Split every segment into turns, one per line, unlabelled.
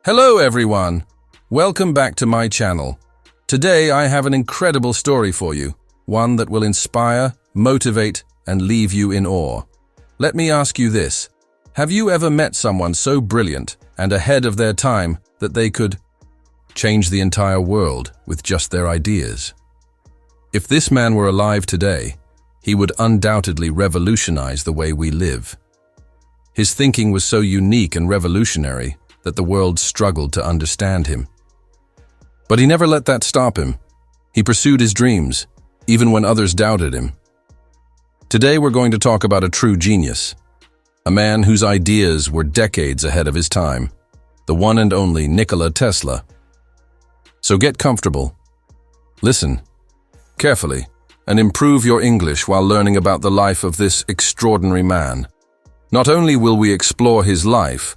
Hello everyone! Welcome back to my channel. Today I have an incredible story for you, one that will inspire, motivate, and leave you in awe. Let me ask you this. Have you ever met someone so brilliant and ahead of their time that they could change the entire world with just their ideas? If this man were alive today, he would undoubtedly revolutionize the way we live. His thinking was so unique and revolutionary that the world struggled to understand him. But he never let that stop him. He pursued his dreams, even when others doubted him. Today we're going to talk about a true genius, a man whose ideas were decades ahead of his time, the one and only Nikola Tesla. So get comfortable, listen carefully, and improve your English while learning about the life of this extraordinary man. Not only will we explore his life,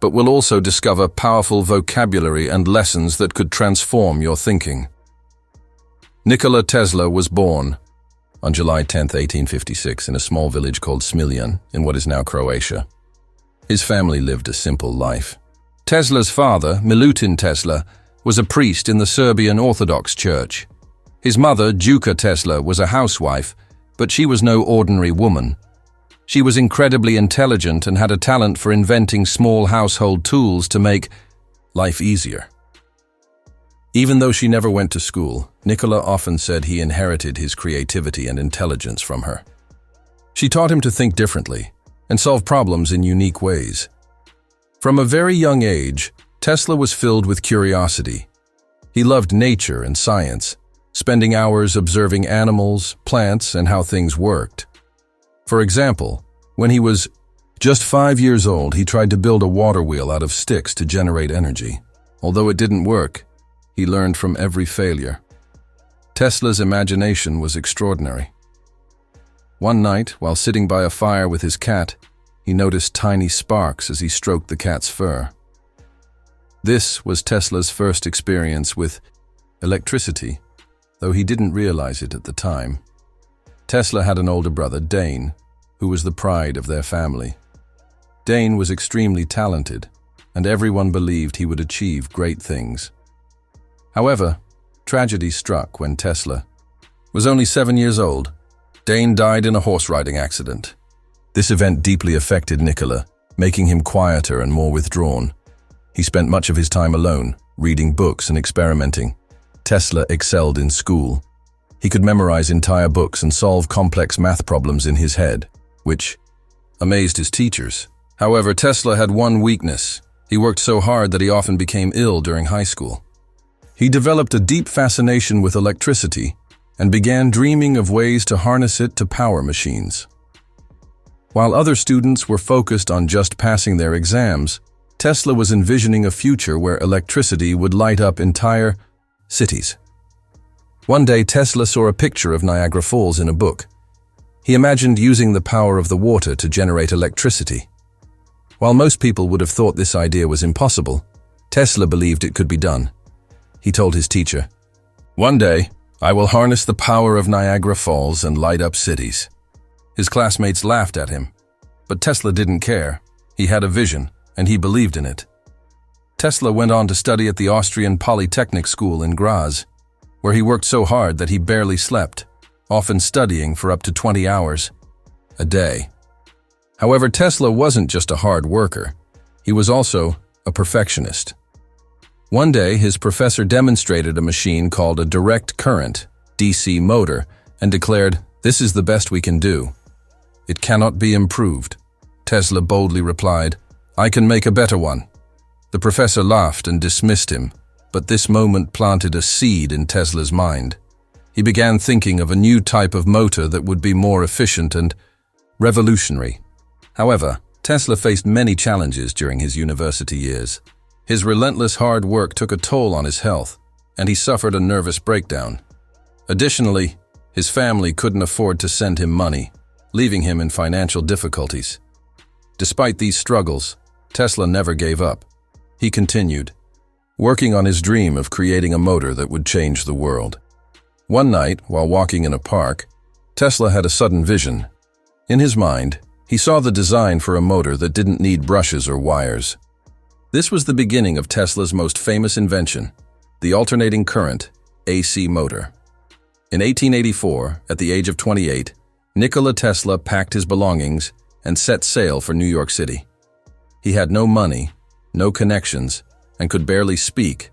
but we'll also discover powerful vocabulary and lessons that could transform your thinking. Nikola Tesla was born on July 10, 1856, in a small village called Smiljan in what is now Croatia. His family lived a simple life. Tesla's father, Milutin Tesla, was a priest in the Serbian Orthodox Church. His mother, Nikola Tesla, was a housewife, but she was no ordinary woman. She was incredibly intelligent and had a talent for inventing small household tools to make life easier. Even though she never went to school, Nikola often said he inherited his creativity and intelligence from her. She taught him to think differently and solve problems in unique ways. From a very young age, Tesla was filled with curiosity. He loved nature and science, spending hours observing animals, plants, and how things worked. For example, when he was just 5 years old, he tried to build a water wheel out of sticks to generate energy. Although it didn't work, he learned from every failure. Tesla's imagination was extraordinary. One night, while sitting by a fire with his cat, he noticed tiny sparks as he stroked the cat's fur. This was Tesla's first experience with electricity, though he didn't realize it at the time. Tesla had an older brother, Dane, who was the pride of their family. Dane was extremely talented, and everyone believed he would achieve great things. However, tragedy struck when Tesla was only 7 years old. Dane died in a horse riding accident. This event deeply affected Nikola, making him quieter and more withdrawn. He spent much of his time alone, reading books and experimenting. Tesla excelled in school. He could memorize entire books and solve complex math problems in his head, which amazed his teachers. However, Tesla had one weakness. He worked so hard that he often became ill during high school. He developed a deep fascination with electricity and began dreaming of ways to harness it to power machines. While other students were focused on just passing their exams, Tesla was envisioning a future where electricity would light up entire cities. One day, Tesla saw a picture of Niagara Falls in a book. He imagined using the power of the water to generate electricity. While most people would have thought this idea was impossible, Tesla believed it could be done. He told his teacher, "One day, I will harness the power of Niagara Falls and light up cities." His classmates laughed at him, but Tesla didn't care. He had a vision, and he believed in it. Tesla went on to study at the Austrian Polytechnic School in Graz, where he worked so hard that he barely slept, often studying for up to 20 hours a day. However, Tesla wasn't just a hard worker. He was also a perfectionist. One day, his professor demonstrated a machine called a direct current, DC motor, and declared, "This is the best we can do. It cannot be improved." Tesla boldly replied, "I can make a better one." The professor laughed and dismissed him, but this moment planted a seed in Tesla's mind. He began thinking of a new type of motor that would be more efficient and revolutionary. However, Tesla faced many challenges during his university years. His relentless hard work took a toll on his health, and he suffered a nervous breakdown. Additionally, his family couldn't afford to send him money, leaving him in financial difficulties. Despite these struggles, Tesla never gave up. He continued, working on his dream of creating a motor that would change the world. One night, while walking in a park, Tesla had a sudden vision. In his mind, he saw the design for a motor that didn't need brushes or wires. This was the beginning of Tesla's most famous invention, the alternating current, AC motor. In 1884, at the age of 28, Nikola Tesla packed his belongings and set sail for New York City. He had no money, no connections, and could barely speak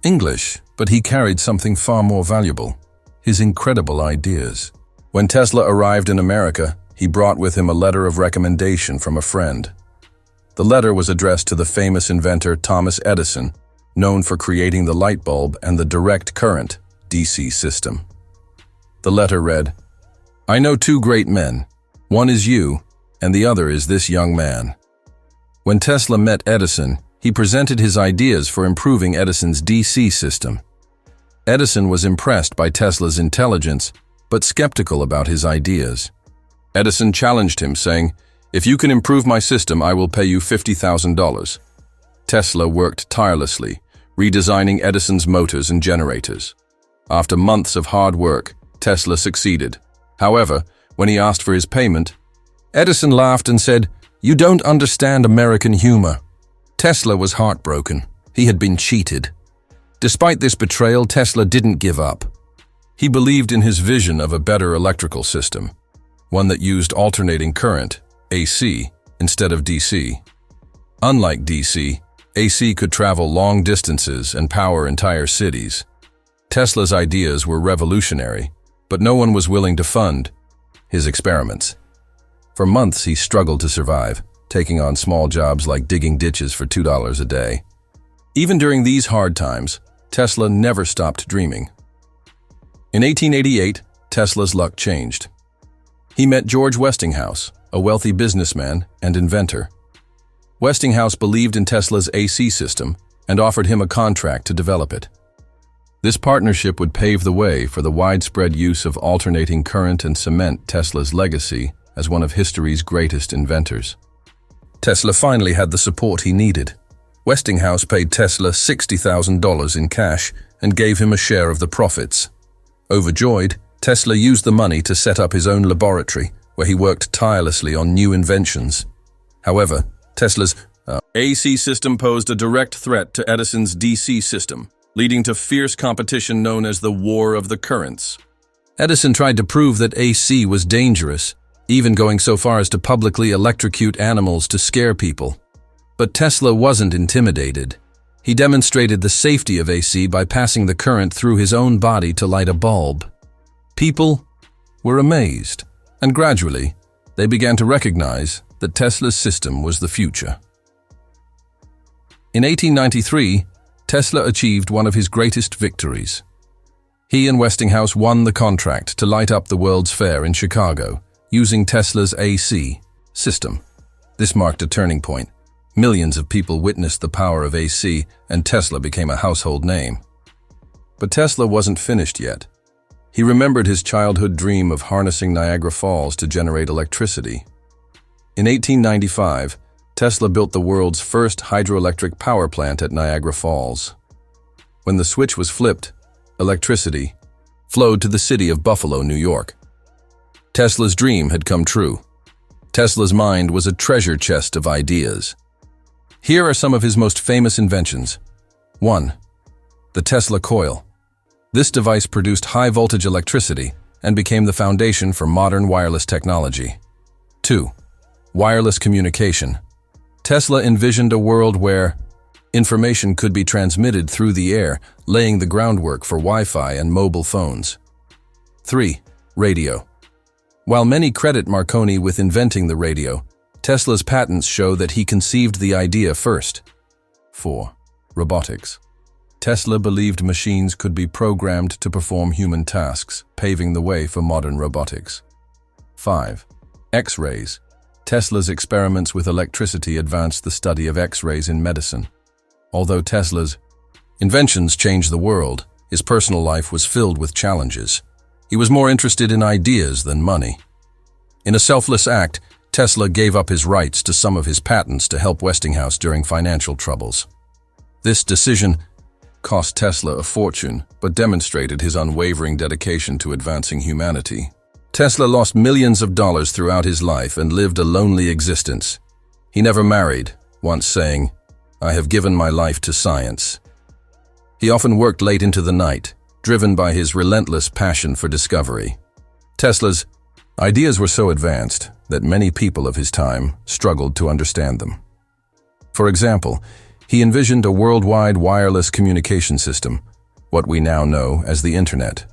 English, but he carried something far more valuable, his incredible ideas. When Tesla arrived in America, he brought with him a letter of recommendation from a friend. The letter was addressed to the famous inventor Thomas Edison, known for creating the light bulb and the direct current, DC system. The letter read, "I know two great men. One is you, and the other is this young man." When Tesla met Edison, he presented his ideas for improving Edison's DC system. Edison was impressed by Tesla's intelligence, but skeptical about his ideas. Edison challenged him, saying, "If you can improve my system, I will pay you $50,000. Tesla worked tirelessly, redesigning Edison's motors and generators. After months of hard work, Tesla succeeded. However, when he asked for his payment, Edison laughed and said, "You don't understand American humor." Tesla was heartbroken. He had been cheated. Despite this betrayal, Tesla didn't give up. He believed in his vision of a better electrical system, one that used alternating current, AC, instead of DC. Unlike DC, AC could travel long distances and power entire cities. Tesla's ideas were revolutionary, but no one was willing to fund his experiments. For months, he struggled to survive, taking on small jobs like digging ditches for $2 a day. Even during these hard times, Tesla never stopped dreaming. In 1888, Tesla's luck changed. He met George Westinghouse, a wealthy businessman and inventor. Westinghouse believed in Tesla's AC system and offered him a contract to develop it. This partnership would pave the way for the widespread use of alternating current and cement Tesla's legacy as one of history's greatest inventors. Tesla finally had the support he needed. Westinghouse paid Tesla $60,000 in cash and gave him a share of the profits. Overjoyed, Tesla used the money to set up his own laboratory, where he worked tirelessly on new inventions. However, Tesla's AC system posed a direct threat to Edison's DC system, leading to fierce competition known as the War of the Currents. Edison tried to prove that AC was dangerous, even going so far as to publicly electrocute animals to scare people. But Tesla wasn't intimidated. He demonstrated the safety of AC by passing the current through his own body to light a bulb. People were amazed, and gradually, they began to recognize that Tesla's system was the future. In 1893, Tesla achieved one of his greatest victories. He and Westinghouse won the contract to light up the World's Fair in Chicago, using Tesla's AC system. This marked a turning point. Millions of people witnessed the power of AC, and Tesla became a household name. But Tesla wasn't finished yet. He remembered his childhood dream of harnessing Niagara Falls to generate electricity. In 1895, Tesla built the world's first hydroelectric power plant at Niagara Falls. When the switch was flipped, electricity flowed to the city of Buffalo, New York. Tesla's dream had come true. Tesla's mind was a treasure chest of ideas. Here are some of his most famous inventions. 1. The Tesla coil. This device produced high-voltage electricity and became the foundation for modern wireless technology. 2. Wireless communication. Tesla envisioned a world where information could be transmitted through the air, laying the groundwork for Wi-Fi and mobile phones. 3. Radio. While many credit Marconi with inventing the radio, Tesla's patents show that he conceived the idea first. 4. Robotics. Tesla believed machines could be programmed to perform human tasks, paving the way for modern robotics. 5. X-rays. Tesla's experiments with electricity advanced the study of X-rays in medicine. Although Tesla's inventions changed the world, his personal life was filled with challenges. He was more interested in ideas than money. In a selfless act, Tesla gave up his rights to some of his patents to help Westinghouse during financial troubles. This decision cost Tesla a fortune, but demonstrated his unwavering dedication to advancing humanity. Tesla lost millions of dollars throughout his life and lived a lonely existence. He never married, once saying, I have given my life to science. He often worked late into the night, driven by his relentless passion for discovery. Tesla's ideas were so advanced that many people of his time struggled to understand them. For example, he envisioned a worldwide wireless communication system, what we now know as the Internet.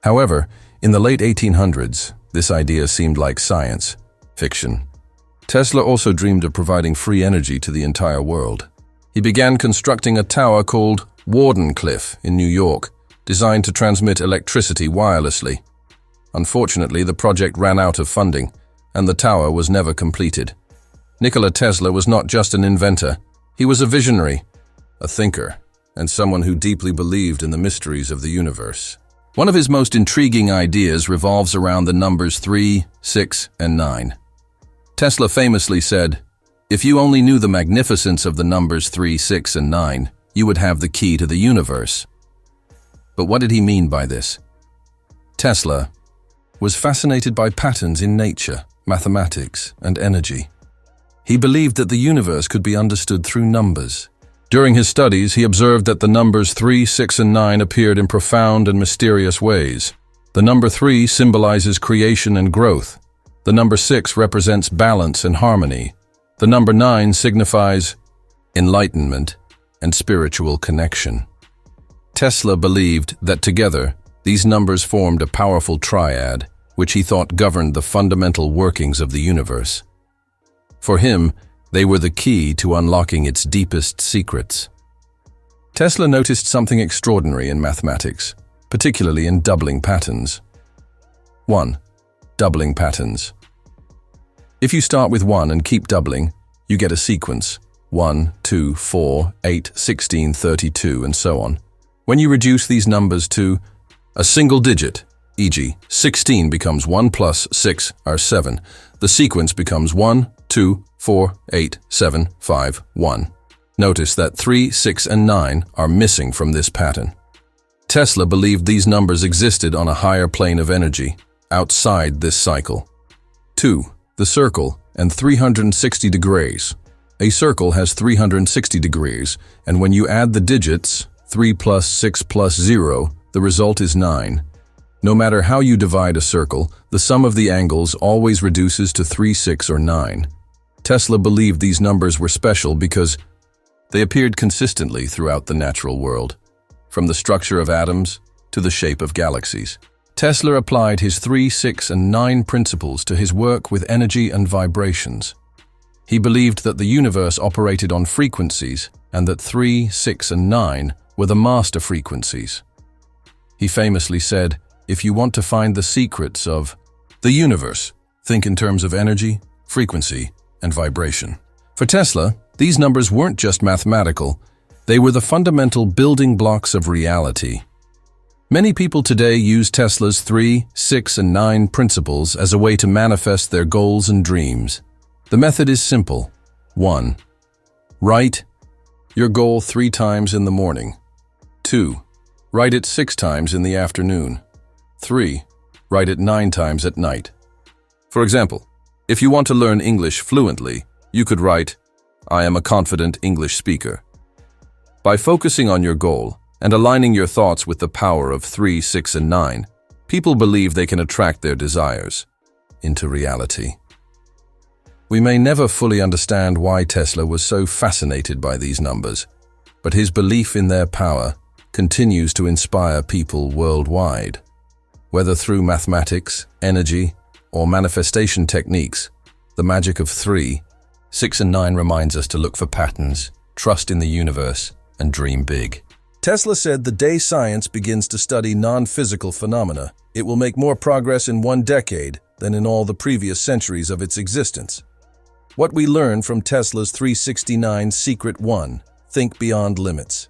However, in the late 1800s, this idea seemed like science fiction. Tesla also dreamed of providing free energy to the entire world. He began constructing a tower called Wardenclyffe in New York, designed to transmit electricity wirelessly. Unfortunately, the project ran out of funding, and the tower was never completed. Nikola Tesla was not just an inventor, he was a visionary, a thinker, and someone who deeply believed in the mysteries of the universe. One of his most intriguing ideas revolves around the numbers 3, 6, and 9. Tesla famously said, "If you only knew the magnificence of the numbers 3, 6, and 9, you would have the key to the universe." But what did he mean by this? Tesla was fascinated by patterns in nature, mathematics, and energy. He believed that the universe could be understood through numbers. During his studies, he observed that the numbers 3, 6, and 9 appeared in profound and mysterious ways. The number 3 symbolizes creation and growth. The number 6 represents balance and harmony. The number 9 signifies enlightenment and spiritual connection. Tesla believed that together, these numbers formed a powerful triad, which he thought governed the fundamental workings of the universe. For him, they were the key to unlocking its deepest secrets. Tesla noticed something extraordinary in mathematics, particularly in doubling patterns. 1. Doubling patterns. If you start with 1 and keep doubling, you get a sequence, 1, 2, 4, 8, 16, 32, and so on. When you reduce these numbers to a single digit, e.g., 16 becomes 1 plus 6 are 7, the sequence becomes 1, 2, 4, 8, 7, 5, 1. Notice that 3, 6, and 9 are missing from this pattern. Tesla believed these numbers existed on a higher plane of energy, outside this cycle. 2. The circle and 360 degrees. A circle has 360 degrees, and when you add the digits, 3 plus 6 plus 0, the result is 9. No matter how you divide a circle, the sum of the angles always reduces to 3, 6, or 9. Tesla believed these numbers were special because they appeared consistently throughout the natural world, from the structure of atoms to the shape of galaxies. Tesla applied his 3, 6, and 9 principles to his work with energy and vibrations. He believed that the universe operated on frequencies and that 3, 6, and 9 were the master frequencies. He famously said, "If you want to find the secrets of the universe, think in terms of energy, frequency, and vibration." For Tesla, these numbers weren't just mathematical, they were the fundamental building blocks of reality. Many people today use Tesla's 3, 6, and 9 principles as a way to manifest their goals and dreams. The method is simple. 1. Write your goal 3 times in the morning. 2. Write it 6 times in the afternoon. 3. Write it 9 times at night. For example, if you want to learn English fluently, you could write, "I am a confident English speaker." By focusing on your goal and aligning your thoughts with the power of 3, 6, and 9, people believe they can attract their desires into reality. We may never fully understand why Tesla was so fascinated by these numbers, but his belief in their power continues to inspire people worldwide. Whether through mathematics, energy, or manifestation techniques, the magic of 3, 6, and 9 reminds us to look for patterns, trust in the universe, and dream big. Tesla said the day science begins to study non-physical phenomena, it will make more progress in 1 decade than in all the previous centuries of its existence. What we learn from Tesla's 369 Secret 1, Think Beyond Limits.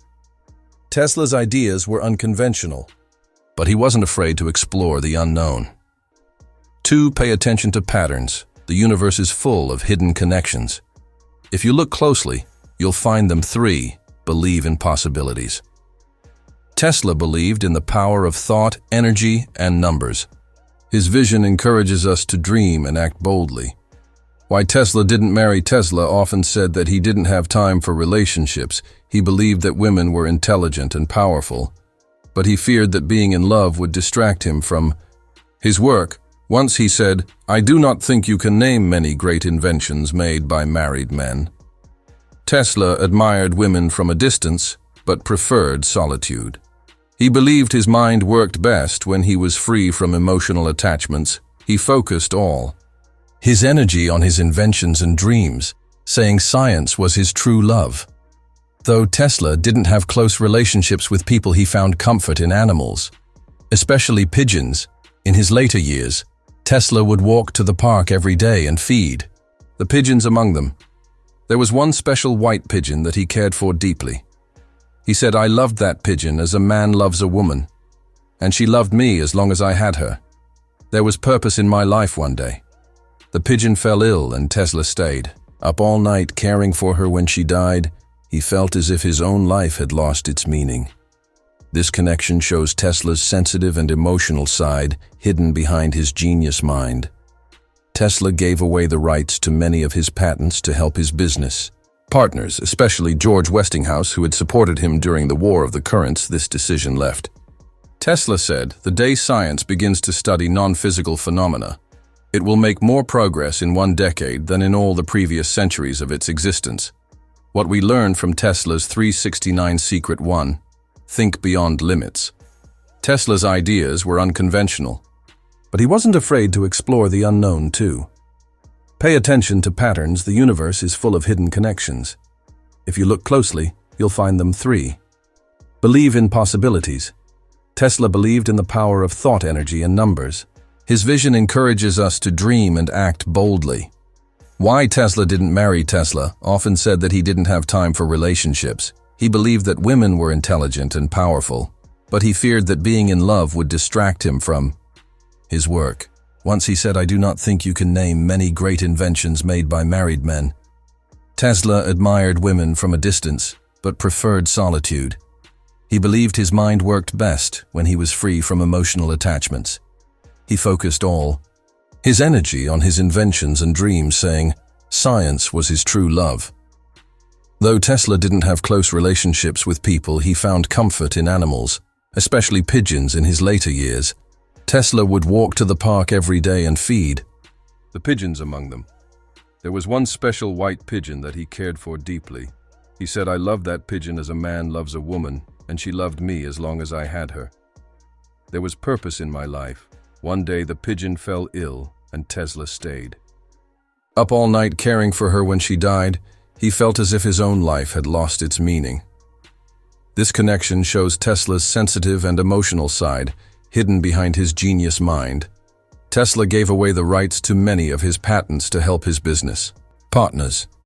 Tesla's ideas were unconventional, but he wasn't afraid to explore the unknown. 2. Pay attention to patterns. The universe is full of hidden connections. If you look closely, you'll find them. 3. Believe in possibilities. Tesla believed in the power of thought, energy, and numbers. His vision encourages us to dream and act boldly. Why Tesla didn't marry Tesla often said that he didn't have time for relationships. He believed that women were intelligent and powerful, but he feared that being in love would distract him from his work. Once he said, "I do not think you can name many great inventions made by married men." Tesla admired women from a distance, but preferred solitude. He believed his mind worked best when he was free from emotional attachments. He focused all his energy on his inventions and dreams, saying science was his true love. Though Tesla didn't have close relationships with people, he found comfort in animals, especially pigeons. In his later years, Tesla would walk to the park every day and feed the pigeons among them. There was one special white pigeon that he cared for deeply. He said, "I loved that pigeon as a man loves a woman, and she loved me as long as I had her. There was purpose in my life one day." The pigeon fell ill and Tesla stayed up all night caring for her. When she died, he felt as if his own life had lost its meaning. This connection shows Tesla's sensitive and emotional side hidden behind his genius mind. Tesla gave away the rights to many of his patents to help his business partners, especially George Westinghouse, who had supported him during the War of the Currents. This decision left. Tesla said, "The day science begins to study non-physical phenomena, it will make more progress in one decade than in all the previous centuries of its existence." What we learned from Tesla's 369 Secret 1, think beyond limits. Tesla's ideas were unconventional, but he wasn't afraid to explore the unknown too. Pay attention to patterns. The universe is full of hidden connections. If you look closely, you'll find them. 3. Believe in possibilities. Tesla believed in the power of thought, energy, and numbers. His vision encourages us to dream and act boldly. Why Tesla didn't marry Tesla often said that he didn't have time for relationships. He believed that women were intelligent and powerful, but he feared that being in love would distract him from his work. Once he said, "I do not think you can name many great inventions made by married men." Tesla admired women from a distance, but preferred solitude. He believed his mind worked best when he was free from emotional attachments. He focused all his energy on his inventions and dreams, saying science was his true love. Though Tesla didn't have close relationships with people, he found comfort in animals, especially pigeons. In his later years, Tesla would walk to the park every day and feed the pigeons among them. There was one special white pigeon that he cared for deeply. He said, "I loved that pigeon as a man loves a woman, and she loved me as long as I had her. There was purpose in my life." One day the pigeon fell ill and Tesla stayed up all night caring for her. When she died, he felt as if his own life had lost its meaning. This connection shows Tesla's sensitive and emotional side hidden behind his genius mind. Tesla gave away the rights to many of his patents to help his business partners.